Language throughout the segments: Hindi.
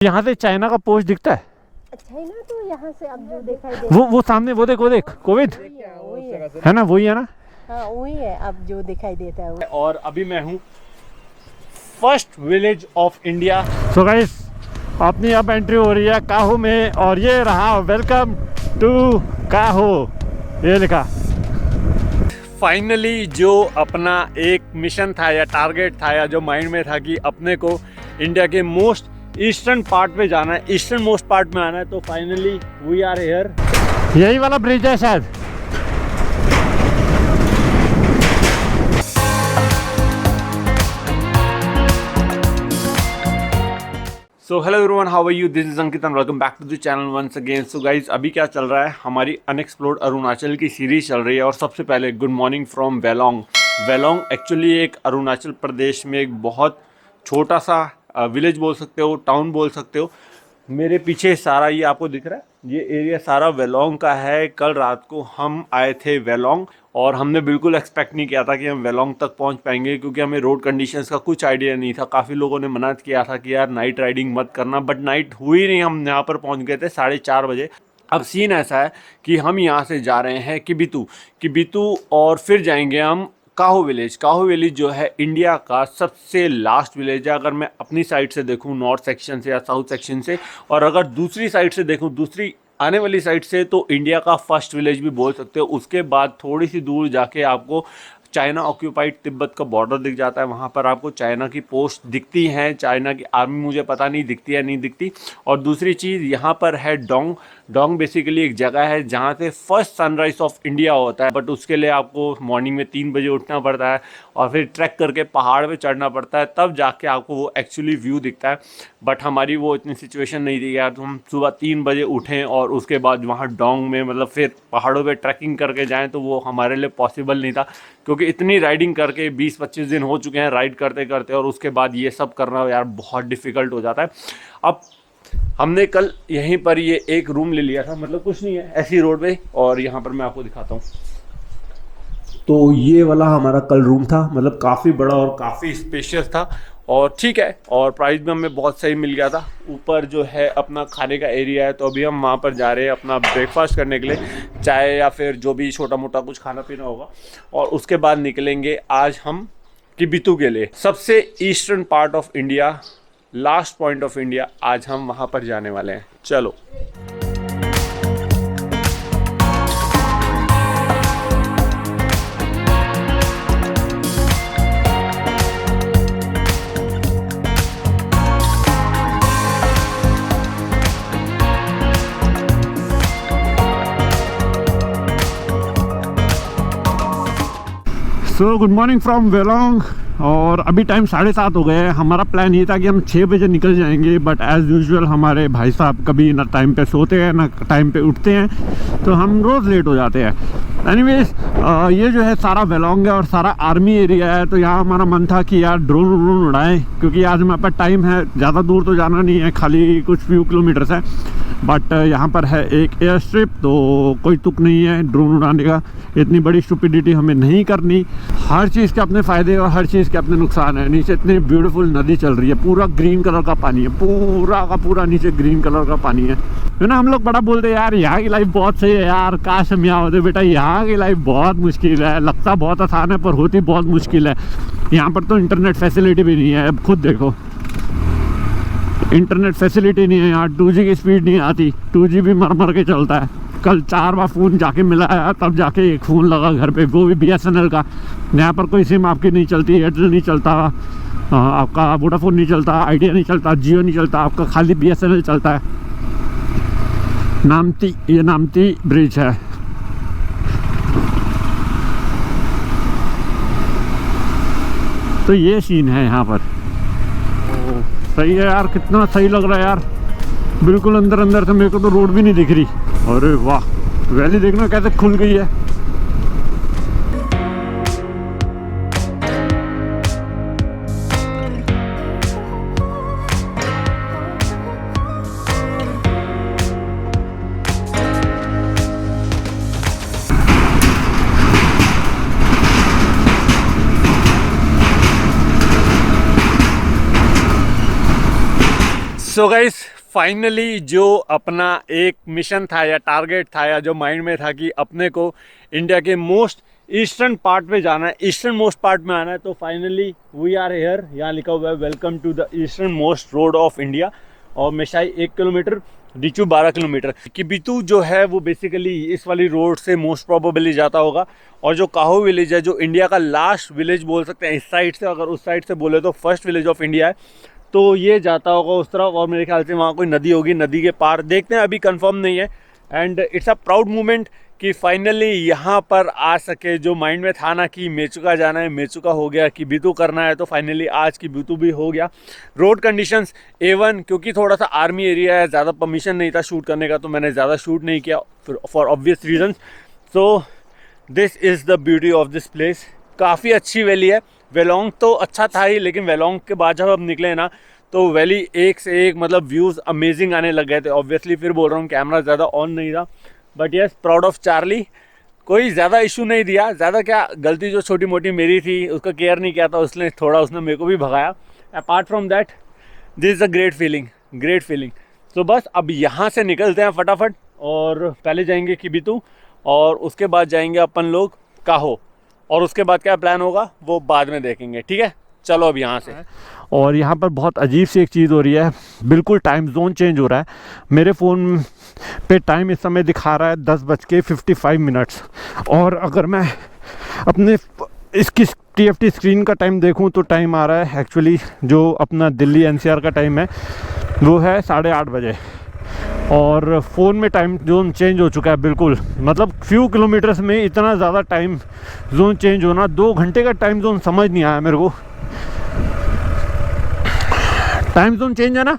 यहाँ से चाइना का पोस्ट दिखता है। अच्छा है ना, तो यहाँ से अब जो दिखाई दे वो सामने वो देख कोविड है ना, वही है ना। हाँ वही है, अब जो दिखाई देता है वो। और अभी मैं हूँ first village of India. So guys, अपनी अब एंट्री हो रही है काहो में, और ये रहा वेलकम टू काहो, ये लिखा। फाइनली जो अपना एक मिशन था या टारगेट था या जो माइंड में था कि अपने को इंडिया के मोस्ट ईस्टर्न पार्ट में जाना है, ईस्टर्न मोस्ट पार्ट में आना है, तो फाइनली वी आर हियर। यही वाला ब्रिज है शायद। So hello everyone, how are you? This is Ankit and welcome back to the channel once again. So guys, अभी क्या चल रहा है, हमारी अनएक्सप्लोर्ड अरुणाचल की सीरीज चल रही है। और सबसे पहले गुड मॉर्निंग फ्रॉम वेलोंग। वेलोंग एक्चुअली एक अरुणाचल प्रदेश में एक बहुत छोटा सा विलेज बोल सकते हो, टाउन बोल सकते हो। मेरे पीछे सारा ये आपको दिख रहा है, ये एरिया सारा वेलोंग का है। कल रात को हम आए थे वेलोंग और हमने बिल्कुल एक्सपेक्ट नहीं किया था कि हम वेलोंग तक पहुंच पाएंगे, क्योंकि हमें रोड कंडीशंस का कुछ आइडिया नहीं था। काफ़ी लोगों ने मना किया था कि यार नाइट राइडिंग मत करना, बट नाइट हुई नहीं। हम यहाँ पर पहुँच गए थे 4:30 बजे। अब सीन ऐसा है कि हम यहाँ से जा रहे हैं किबितू और फिर जाएंगे हम काहो विलेज। काहो विलेज जो है इंडिया का सबसे लास्ट विलेज है, अगर मैं अपनी साइड से देखूं नॉर्थ सेक्शन से या साउथ सेक्शन से, और अगर दूसरी साइड से देखूं, दूसरी आने वाली साइड से, तो इंडिया का फर्स्ट विलेज भी बोल सकते हो। उसके बाद थोड़ी सी दूर जाके आपको चाइना ऑक्यूपाइड तिब्बत का बॉर्डर दिख जाता है। वहाँ पर आपको चाइना की पोस्ट दिखती हैं, चाइना की आर्मी मुझे पता नहीं दिखती है नहीं दिखती। और दूसरी चीज़ यहाँ पर है डोंग। डोंग बेसिकली एक जगह है जहाँ से फर्स्ट सनराइज ऑफ इंडिया होता है, बट उसके लिए आपको मॉर्निंग में 3 बजे उठना पड़ता है और फिर ट्रैक करके पहाड़ पे चढ़ना पड़ता है, तब जाके आपको वो एक्चुअली व्यू दिखता है। बट हमारी वो इतनी सिचुएशन नहीं थी यार, तो हम सुबह 3 बजे उठें और उसके बाद वहाँ डोंग में मतलब फिर पहाड़ों पे ट्रैकिंग करके जाएं, तो वो हमारे लिए पॉसिबल नहीं था, क्योंकि इतनी राइडिंग करके 20-25 दिन हो चुके हैं राइड करते करते, और उसके बाद ये सब करना यार बहुत डिफ़िकल्ट हो जाता है। अब हमने कल यहीं पर ये एक रूम ले लिया था, मतलब कुछ नहीं है, ऐसी रोड पे, और यहाँ पर मैं आपको दिखाता हूँ। तो ये वाला हमारा कल रूम था, मतलब काफ़ी बड़ा और काफ़ी स्पेशियस था, और ठीक है, और प्राइस भी हमें बहुत सही मिल गया था। ऊपर जो है अपना खाने का एरिया है, तो अभी हम वहाँ पर जा रहे हैं अपना ब्रेकफास्ट करने के लिए, चाय या फिर जो भी छोटा मोटा कुछ खाना पीना होगा, और उसके बाद निकलेंगे आज हम किबितू के लिए। सबसे eastern part of India, last point of India, आज हम वहाँ पर जाने वाले हैं। चलो। सो गुड मॉर्निंग फ्रॉम वेलोंग, और अभी टाइम 7:30 हो गए हैं। हमारा प्लान ये था कि हम 6 बजे निकल जाएंगे, बट एज़ यूजुअल हमारे भाई साहब कभी ना टाइम पे सोते हैं ना टाइम पे उठते हैं, तो हम रोज़ लेट हो जाते हैं। एनीवेज, ये जो है सारा वेलोंग है और सारा आर्मी एरिया है, तो यहाँ हमारा मन था कि यार ड्रोन उड़ाएं, क्योंकि आज हमारे पास टाइम है, ज़्यादा दूर तो जाना नहीं है, खाली कुछ फ्यू किलोमीटर्स है, बट यहाँ पर है एक एयर स्ट्रिप, तो कोई तुक नहीं है ड्रोन उड़ाने का। इतनी बड़ी स्टुपिडिटी हमें नहीं करनी। हर चीज़ के अपने फ़ायदे और हर चीज़ के अपने नुकसान है। नीचे इतनी ब्यूटीफुल नदी चल रही है, पूरा ग्रीन कलर का पानी है, पूरा का पूरा नीचे ग्रीन कलर का पानी है ना। हम लोग बड़ा बोलते हैं यार यहाँ की लाइफ बहुत सही है यार, काश हम यहाँ होते। बेटा यहाँ की लाइफ बहुत मुश्किल है, लगता बहुत आसान है पर होती बहुत मुश्किल है। यहाँ पर तो इंटरनेट फैसिलिटी भी नहीं है, अब खुद देखो इंटरनेट फैसिलिटी नहीं है यहाँ, 2G की स्पीड नहीं आती, 2G भी मर के चलता है। कल 4 बार फ़ोन जाके मिलाया, तब जाके एक फ़ोन लगा घर पे, वो भी BSNL का। यहाँ पर कोई सिम आपकी नहीं चलती, एयरटेल नहीं चलता, आपका वोडाफोन नहीं चलता, आइडिया नहीं चलता, जियो नहीं चलता, आपका खाली BSNL चलता है। ये नामती ब्रिज है। तो ये सीन है यहाँ पर। सही है यार, कितना सही लग रहा है यार, बिल्कुल अंदर से। मेरे को तो रोड भी नहीं दिख रही। अरे वाह, वैली देखना कैसे खुल गई है। सो गाइस, फाइनली जो अपना एक मिशन था या टारगेट था या जो माइंड में था कि अपने को इंडिया के मोस्ट ईस्टर्न पार्ट पे जाना है, ईस्टर्न मोस्ट पार्ट में आना है, तो फाइनली वी आर हेयर। यहाँ लिखा हुआ है welcome to the eastern most road of India. और मेशाई 1 किलोमीटर, डिचू 12 किलोमीटर। किबितू जो है वो बेसिकली इस वाली रोड से मोस्ट प्रोबेबली जाता होगा। और जो काहो विलेज है, जो इंडिया का लास्ट विलेज बोल सकते हैं इस साइड से, अगर उस साइड से बोले तो फर्स्ट विलेज ऑफ इंडिया है, तो ये जाता होगा उस तरफ। और मेरे ख्याल से वहाँ कोई नदी होगी, नदी के पार देखते हैं, अभी कंफर्म नहीं है। And it's a proud moment कि फाइनली यहाँ पर आ सके। जो माइंड में था ना कि मेचुका जाना है, मेचुका हो गया, किबितू करना है, तो फाइनली आज किबितू भी हो गया। रोड कंडीशंस A1, क्योंकि थोड़ा सा आर्मी एरिया है, ज़्यादा परमिशन नहीं था शूट करने का, तो मैंने ज़्यादा शूट नहीं किया for obvious reason. So this is the beauty of this place. काफ़ी अच्छी वैली है। वेलोंग तो अच्छा था ही, लेकिन वेलोंग के बाद जब हम निकले ना तो वैली एक से एक मतलब व्यूज़ अमेजिंग आने लग गए थे। ऑब्वियसली फिर बोल रहा हूँ कैमरा ज़्यादा ऑन नहीं था, but yes proud of Charlie. कोई ज़्यादा इशू नहीं दिया, ज़्यादा क्या गलती जो छोटी मोटी मेरी थी उसका केयर नहीं किया था उसने, थोड़ा उसने मेरे को भी भगाया। Apart from that this is a great feeling, great feeling. तो बस अब यहाँ से निकलते हैं फटाफट, और पहले जाएंगे किबितू और उसके बाद जाएंगे अपन लोग काहो, और उसके बाद क्या प्लान होगा वो बाद में देखेंगे। ठीक है, चलो अब यहाँ से। और यहाँ पर बहुत अजीब सी एक चीज़ हो रही है, बिल्कुल टाइम जोन चेंज हो रहा है। मेरे फ़ोन पे टाइम इस समय दिखा रहा है 10:55, और अगर मैं अपने इसकी TFT स्क्रीन का टाइम देखूं तो टाइम आ रहा है एक्चुअली जो अपना दिल्ली NCR का टाइम है वो है 8:30 बजे। और फ़ोन में टाइम जोन चेंज हो चुका है बिल्कुल, मतलब फ्यू किलोमीटर्स में इतना ज़्यादा टाइम जोन चेंज होना। 2 घंटे का टाइम जोन समझ नहीं आया मेरे को। टाइम जोन चेंज है ना?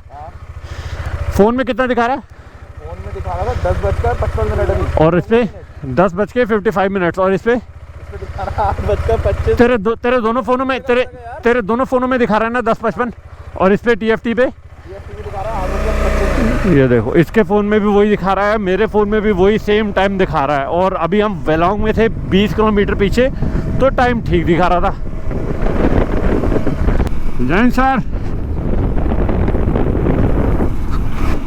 फ़ोन में कितना दिखा रहा है? फोन में दिखा रहा था 10:55 अभी, और इस पर 10:55 और इस पर दिखा रहा 8:25। तेरे दोनों फ़ोनों में तेरे दोनों फ़ोनों में दिखा रहा है ना 10:55, और इस पर TFT पे दिखा रहा है 8:25। ये देखो, इसके फ़ोन में भी वही दिखा रहा है, मेरे फ़ोन में भी वही सेम टाइम दिखा रहा है। और अभी हम वेलोंग में थे 20 किलोमीटर पीछे, तो टाइम ठीक दिखा रहा था। जैन सर।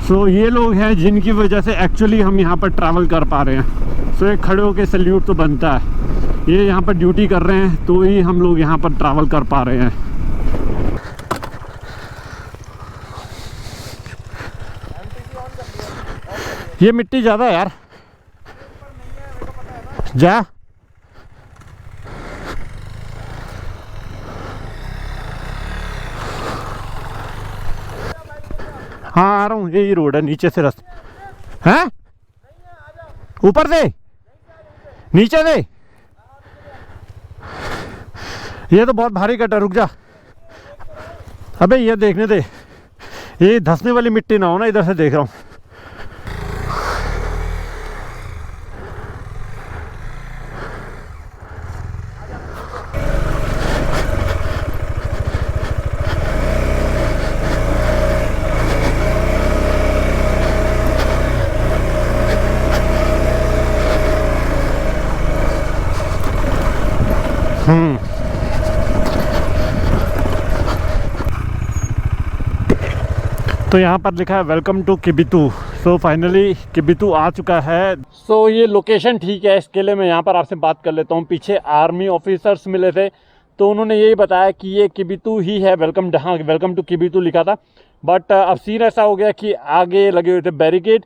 सो ये लोग हैं जिनकी वजह से एक्चुअली हम यहाँ पर ट्रैवल कर पा रहे हैं। सो एक खड़े होकर सल्यूट तो बनता है। ये यहाँ पर ड्यूटी कर रहे हैं तो ही हम लोग यहाँ पर ट्रैवल कर पा रहे हैं। ये मिट्टी ज़्यादा है यार, जा। हाँ आ रहा हूँ, यही रोड है, नीचे से रास्ता है, ऊपर से नीचे से। ये तो बहुत भारी कट है, रुक जा। अबे ये देखने दे, ये धंसने वाली मिट्टी ना हो ना, इधर से देख रहा हूँ। तो यहाँ पर लिखा है welcome to Kibithu. So finally Kibithu आ चुका है। सो ये लोकेशन ठीक है, इसके लिए मैं यहाँ पर आपसे बात कर लेता हूँ। पीछे आर्मी ऑफिसर्स मिले थे तो उन्होंने यही बताया कि ये किबितू ही है, वेलकम टू किबितू लिखा था। बट अब सीन ऐसा हो गया कि आगे लगे हुए थे बैरिकेड,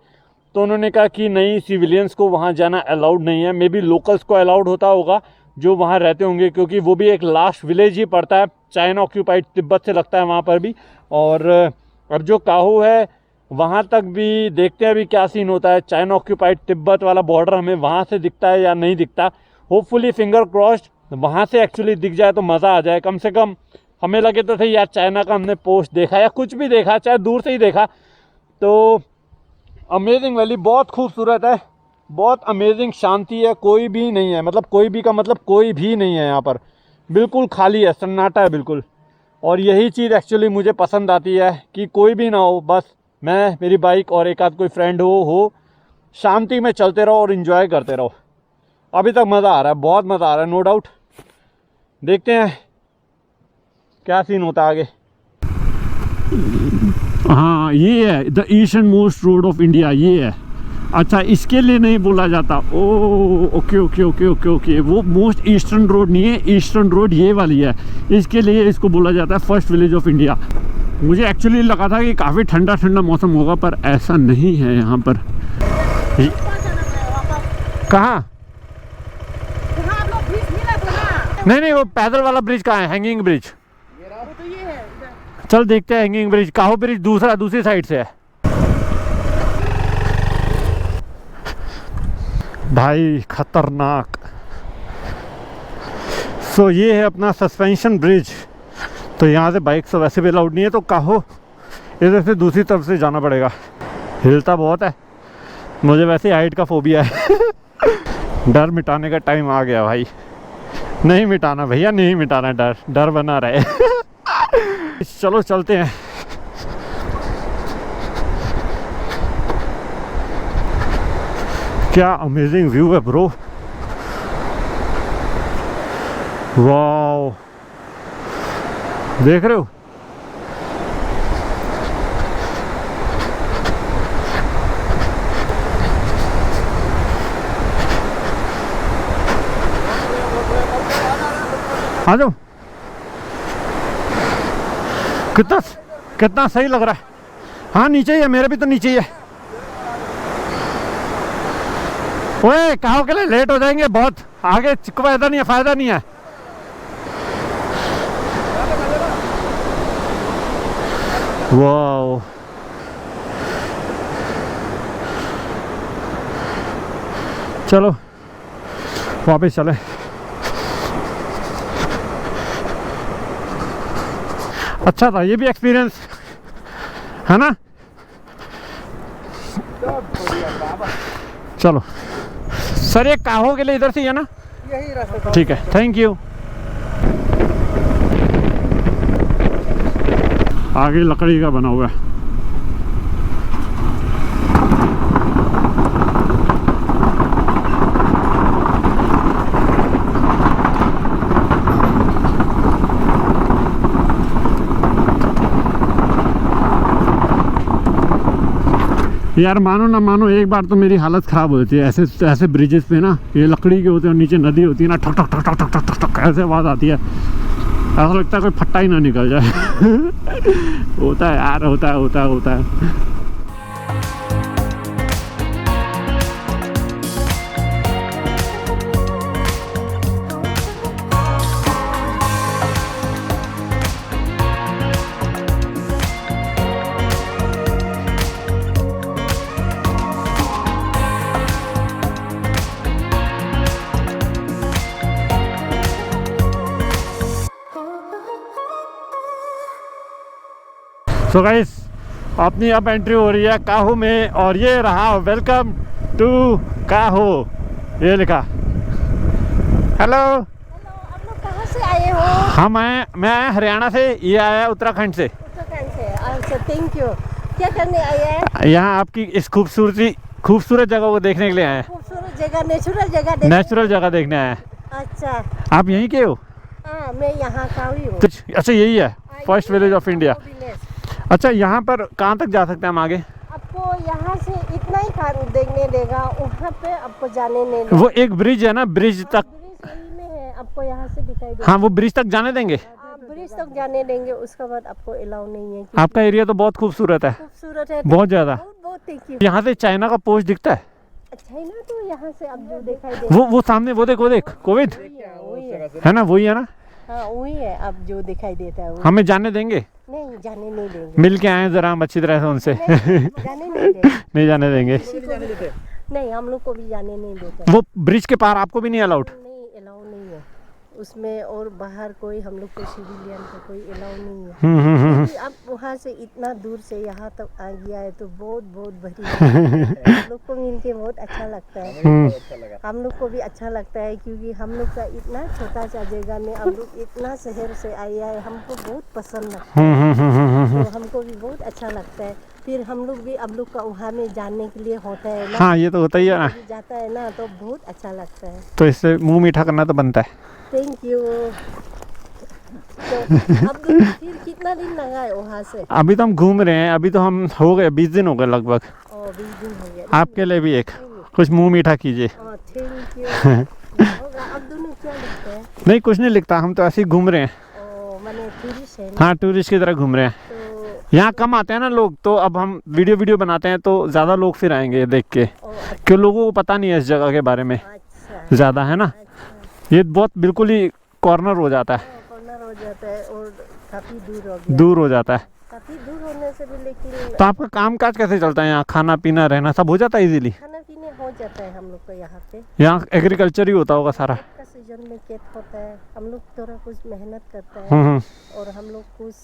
तो उन्होंने कहा कि नहीं, सिविलियंस को वहाँ जाना अलाउड नहीं है। मे बी लोकल्स को अलाउड होता होगा जो वहाँ रहते होंगे, क्योंकि वो भी एक लास्ट विलेज ही पड़ता है, चाइना ऑक्यूपाइड तिब्बत से लगता है वहाँ पर भी। और अब जो काहो है वहाँ तक भी देखते हैं अभी क्या सीन होता है। चाइना ऑक्यूपाइड तिब्बत वाला बॉर्डर हमें वहाँ से दिखता है या नहीं दिखता। होपफुली फिंगर क्रॉस्ड वहाँ से एक्चुअली दिख जाए तो मज़ा आ जाए। कम से कम हमें लगे तो थे यार चाइना का हमने पोस्ट देखा या कुछ भी देखा, चाहे दूर से ही देखा। तो अमेजिंग वैली, बहुत खूबसूरत है, बहुत अमेजिंग शांति है, कोई भी नहीं है, मतलब कोई भी का मतलब कोई भी नहीं है यहाँ पर, बिल्कुल खाली है, सन्नाटा है बिल्कुल। और यही चीज़ एक्चुअली मुझे पसंद आती है कि कोई भी ना हो, बस मैं, मेरी बाइक और एक आध कोई फ्रेंड हो, शांति में चलते रहो और इन्जॉय करते रहो। अभी तक मज़ा आ रहा है, बहुत मज़ा आ रहा है, नो डाउट। देखते हैं क्या सीन होता है आगे। हाँ ये है the eastern most road of India, ये है। अच्छा इसके लिए नहीं बोला जाता, oh okay okay okay okay okay, वो मोस्ट ईस्टर्न रोड नहीं है, ईस्टर्न रोड ये वाली है, इसके लिए इसको बोला जाता है फर्स्ट विलेज ऑफ इंडिया। मुझे एक्चुअली लगा था कि काफ़ी ठंडा ठंडा मौसम होगा, पर ऐसा नहीं है यहाँ पर। कहाँ? नहीं नहीं, वो पैदल वाला ब्रिज कहाँ है? Hanging bridge. चल देखते हैं हैंगिंग ब्रिज। काहो ब्रिज दूसरी साइड से है भाई, खतरनाक। सो ये है अपना सस्पेंशन ब्रिज। तो यहाँ से बाइक से वैसे भी अलाउड नहीं है, तो काहो इधर से दूसरी तरफ से जाना पड़ेगा। हिलता बहुत है, मुझे वैसे हाइट का फोबिया है। डर मिटाने का टाइम आ गया भाई। नहीं मिटाना भैया, नहीं मिटाना, डर बना रहे। चलो चलते हैं। क्या अमेजिंग व्यू है ब्रो, वाओ, देख रहे हो? आ जाओ। कितना सही लग रहा है। हाँ नीचे ही है, मेरे भी तो नीचे ही है। ओए कहो के लिए लेट हो जाएंगे बहुत, आगे फायदा नहीं है, फायदा नहीं है। वाओ, चलो वापस चले। अच्छा था ये भी एक्सपीरियंस, है ना? चलो सर, ये काहो के लिए इधर से है ना? यही रास्ता। ठीक है, थैंक यू। आगे लकड़ी का बना हुआ है। यार मानो ना मानो, एक बार तो मेरी हालत ख़राब हो जाती है ऐसे ब्रिजेस पे ना। ये लकड़ी के होते हैं और नीचे नदी होती है ना, ठक ठक ठक ठक ठक ठक ठक ऐसे आवाज़ आती है, ऐसा लगता है कोई फट्टा ही ना निकल जाए। होता है यार, होता है। सो गाइस, अपनी अब एंट्री हो रही है काहो में, और ये रहा वेलकम टू काहो, ये लिखा। हेलो, आप लोग कहाँ से आए हो? मैं आया हरियाणा से, ये आया उत्तराखंड से। उत्तराखंड से, अच्छा थैंक यू। क्या करने आए हैं? यहाँ आपकी इस खूबसूरत जगह को देखने के लिए आए हैं। खूबसूरत जगह, नेचुरल जगह देखने आए हैं। अच्छा, आप यहीं के हो? हाँ मैं यहाँ का ही हूँ। अच्छा यही है फर्स्ट विलेज ऑफ इंडिया। अच्छा यहाँ पर कहाँ तक जा सकते हैं हम आगे? आपको यहाँ से इतना ही कार देखने देगा, वहाँ पे आपको जाने नहीं देगा। वो एक ब्रिज है ना, ब्रिज तक। ब्रिज यही में है, आपको यहाँ से दिखाई देगा। हाँ वो ब्रिज तक जाने देंगे? आप ब्रिज तक जाने देंगे, उसके बाद आपको अलाउ नहीं है। आपका एरिया तो बहुत खूबसूरत है, खूबसूरत है, बहुत ज्यादा। बहुत थैंक यू। यहाँ से चाइना का पोस्ट दिखता है। अच्छा है ना, तो यहाँ से अब जो दिखाई देगा वो सामने वो देख कोविड वही है। है ना, वही है ना? हाँ वही है, अब जो दिखाई देता है वो। हमें जाने देंगे? नहीं जाने नहीं देंगे। मिल के आए जरा हम अच्छी तरह से उनसे। जाने नहीं देंगे। नहीं जाने देंगे। नहीं, हम लोग को भी जाने नहीं देते। वो ब्रिज के पार आपको भी नहीं अलाउड? नहीं अलाउ नहीं है उसमें, और बाहर कोई हम लोग को सिविलियन का कोई अलाउ नहीं है। क्योंकि अब वहाँ से इतना दूर से यहाँ तक आ गया है, तो बहुत बढ़िया। हम लोग को मिलके बहुत अच्छा लगता है। हम लोग को भी अच्छा लगता है, क्योंकि हम लोग का इतना छोटा सा जगह में हम लोग इतना शहर से आया है, हमको बहुत पसंद लगता है। तो हमको भी बहुत अच्छा लगता है। फिर हम लोग भी अब लोग का वहाँ में जानने के लिए होता है ना। हाँ ये तो होता ही है ना, जाता है ना, तो बहुत अच्छा लगता है। तो इससे मुंह मीठा करना तो बनता है। Thank you. तो अब फिर कितना दिन लगा है वहाँ से? अभी तो हम घूम रहे हैं, अभी तो हम हो गए 20 दिन हो गए लगभग। 20 दिन हो गया। आपके लिए भी एक कुछ मुंह मीठा कीजिए। Thank you. अब दोनों क्या लिखते हैं? नहीं कुछ नहीं लिखता, हम तो ऐसे ही घूम रहे हैं। मैंने टूरिस्ट है ना, हाँ टूरिस्ट की तरह घूम रहे हैं। तो यहाँ कम आते हैं ना लोग, तो अब हम वीडियो बनाते हैं तो ज़्यादा लोग फिर आएंगे देख के, अच्छा क्यों लोगों को पता नहीं है इस जगह के बारे में अच्छा ज़्यादा, है ना। अच्छा। ये बहुत बिल्कुल ही कॉर्नर हो जाता है, कॉर्नर हो जाता है और काफ़ी दूर हो गया। दूर हो जाता है। काफ़ी दूर होने से भी लेकिन तो आपका काम काज कैसे चलता है यहाँ? खाना पीना रहना सब हो जाता है इजीली? खाना पीने हो जाता है हम लोग को यहाँ पे। यहाँ एग्रीकल्चर ही होता होगा सारा। का सीजन में खेत होता है, हम लोग थोड़ा कुछ मेहनत करता है हम्म। और हम लोग कुछ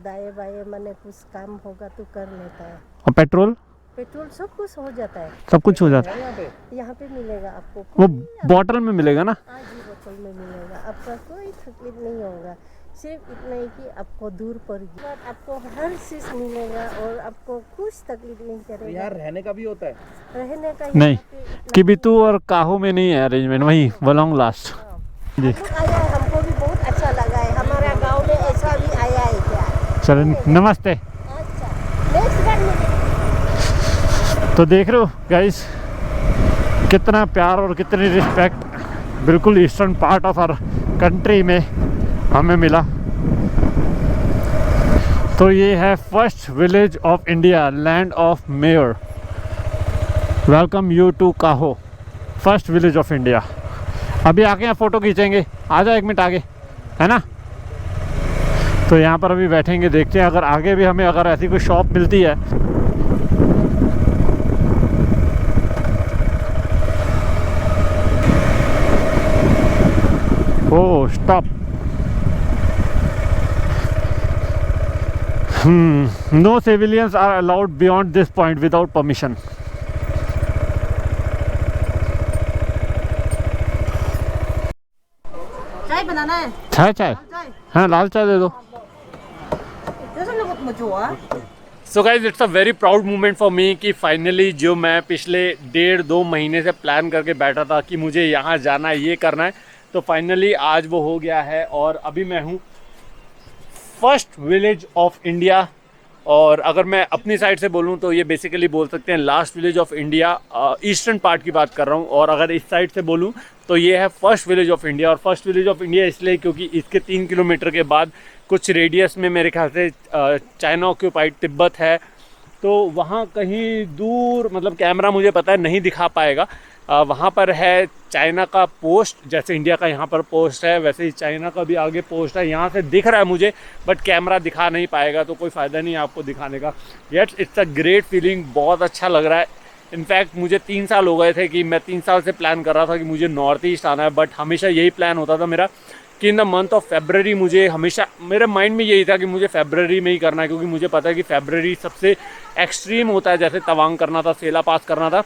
दाएं बाएं कुछ काम होगा तो कर लेता है। और पेट्रोल पेट्रोल सब कुछ हो जाता है। सब कुछ हो जाता है? यहाँ पे मिलेगा आपको, वो बॉटल में मिलेगा ना? हाँ जी बोतल में मिलेगा, आपका कोई तकलीफ नहीं होगा। सिर्फ इतना ही कि आपको दूर पड़ेगी, आपको हर चीज़ मिलेगा और आपको कुछ तकलीफ नहीं करेगा। यहाँ रहने का भी होता है? रहने का नहीं, यहाँ पे इतना किबितू और काहो में नहीं है अरेंजमेंट, वहीं वलोंग लास्ट। जी हम लोग आया है, हमको भी बहुत अच्छा लगा है। हमारा गांव में ऐसा भी आया है क्या? चलो नमस्ते। अच्छा, नेक्स्ट बार मिलेंगे। तो देख रहे हो गाइस कितना प्यार और कितनी रिस्पेक्ट बिल्कुल eastern part of our country में हमें मिला। तो ये है first village of India, land of Meyor. Welcome you to Kaho, first village of India. अभी आके यहाँ फ़ोटो खींचेंगे, आ जाओ 1 मिनट आगे, है ना। तो यहाँ पर अभी बैठेंगे, देखते हैं अगर आगे भी हमें अगर ऐसी कोई शॉप मिलती है। ओह stop. No civilians are allowed beyond this point without permission. चाय बनाना है? चाय चाय चाय हाँ लाल चाय दे दो। So guys it's a very proud moment for me कि फाइनली जो मैं पिछले 1.5-2 महीने से प्लान करके बैठा था कि मुझे यहाँ जाना है, ये करना है, तो फाइनली आज वो हो गया है। और अभी मैं हूँ फर्स्ट विलेज ऑफ इंडिया, और अगर मैं अपनी साइड से बोलूँ तो ये बेसिकली बोल सकते हैं last village of India, eastern part की बात कर रहा हूँ। और अगर इस साइड से बोलूँ तो ये है फर्स्ट विलेज ऑफ इंडिया। और फर्स्ट विलेज ऑफ इंडिया इसलिए क्योंकि इसके 3 किलोमीटर के बाद कुछ रेडियस में मेरे ख्याल से चाइना ऑक्यूपाइड तिब्बत है, तो वहाँ कहीं दूर, मतलब कैमरा मुझे पता है नहीं दिखा पाएगा, वहाँ पर है चाइना का पोस्ट। जैसे इंडिया का यहाँ पर पोस्ट है वैसे ही चाइना का भी आगे पोस्ट है। यहाँ से दिख रहा है मुझे, बट कैमरा दिखा नहीं पाएगा तो कोई फ़ायदा नहीं है आपको दिखाने का। Yet it's a great feeling, बहुत अच्छा लग रहा है। इनफैक्ट मुझे 3 साल हो गए थे कि मैं 3 साल से प्लान कर रहा था कि मुझे नॉर्थ ईस्ट आना है, बट हमेशा यही प्लान होता था मेरा कि in the month of February, मुझे हमेशा मेरे माइंड में यही था कि मुझे फेबररी में ही करना है, क्योंकि मुझे पता है कि फेबररी सबसे एक्सट्रीम होता है। जैसे तवांग करना था, सेला पास करना था,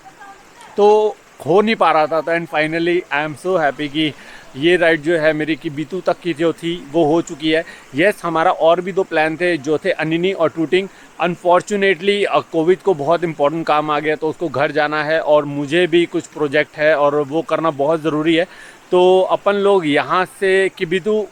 तो हो नहीं पा रहा था। And finally I am so happy कि ये राइड जो है मेरी की बीतू तक की जो थी वो हो चुकी है। येस, हमारा और भी 2 प्लान थे जो थे अनिनी और टूटिंग। अनफॉर्चुनेटली कोविड को बहुत इंपॉर्टेंट काम आ गया, तो उसको घर जाना है और मुझे भी कुछ प्रोजेक्ट है और वो करना बहुत ज़रूरी है। तो अपन लोग यहाँ से किबितू,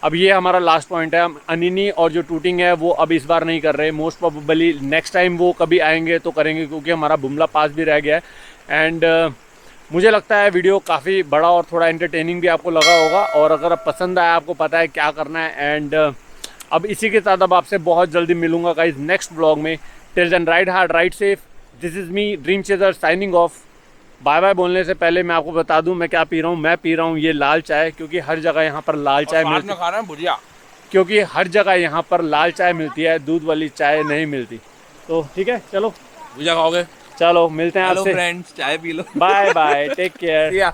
अब ये हमारा लास्ट पॉइंट है। हम अनिनी और जो टूटिंग है वो अब इस बार नहीं कर रहे, मोस्ट प्रोबेबली नेक्स्ट टाइम वो कभी आएंगे तो करेंगे, क्योंकि हमारा बुमला पास भी रह गया है। एंड मुझे लगता है वीडियो काफ़ी बड़ा और थोड़ा एंटरटेनिंग भी आपको लगा होगा, और अगर अब पसंद आया, आपको पता है क्या करना है। एंड अब इसी के साथ अब आपसे बहुत जल्दी मिलूंगा गाइस नेक्स्ट ब्लॉग में। Till then ride hard, ride safe. This is me dream chaser signing off. Bye bye बोलने से पहले मैं आपको बता दूं मैं क्या पी रहा हूँ। मैं पी रहा हूँ ये लाल चाय, क्योंकि हर जगह यहाँ पर लाल चाय मिलती है। खा रहे हैं भुजिया, क्योंकि हर जगह यहाँ पर लाल चाय मिलती है, दूध वाली चाय नहीं मिलती। तो ठीक है, चलो भुजिया खाओगे? चलो मिलते हैं हेलो आपसे। फ्रेंड्स, चाय पी लो। Bye bye, take care.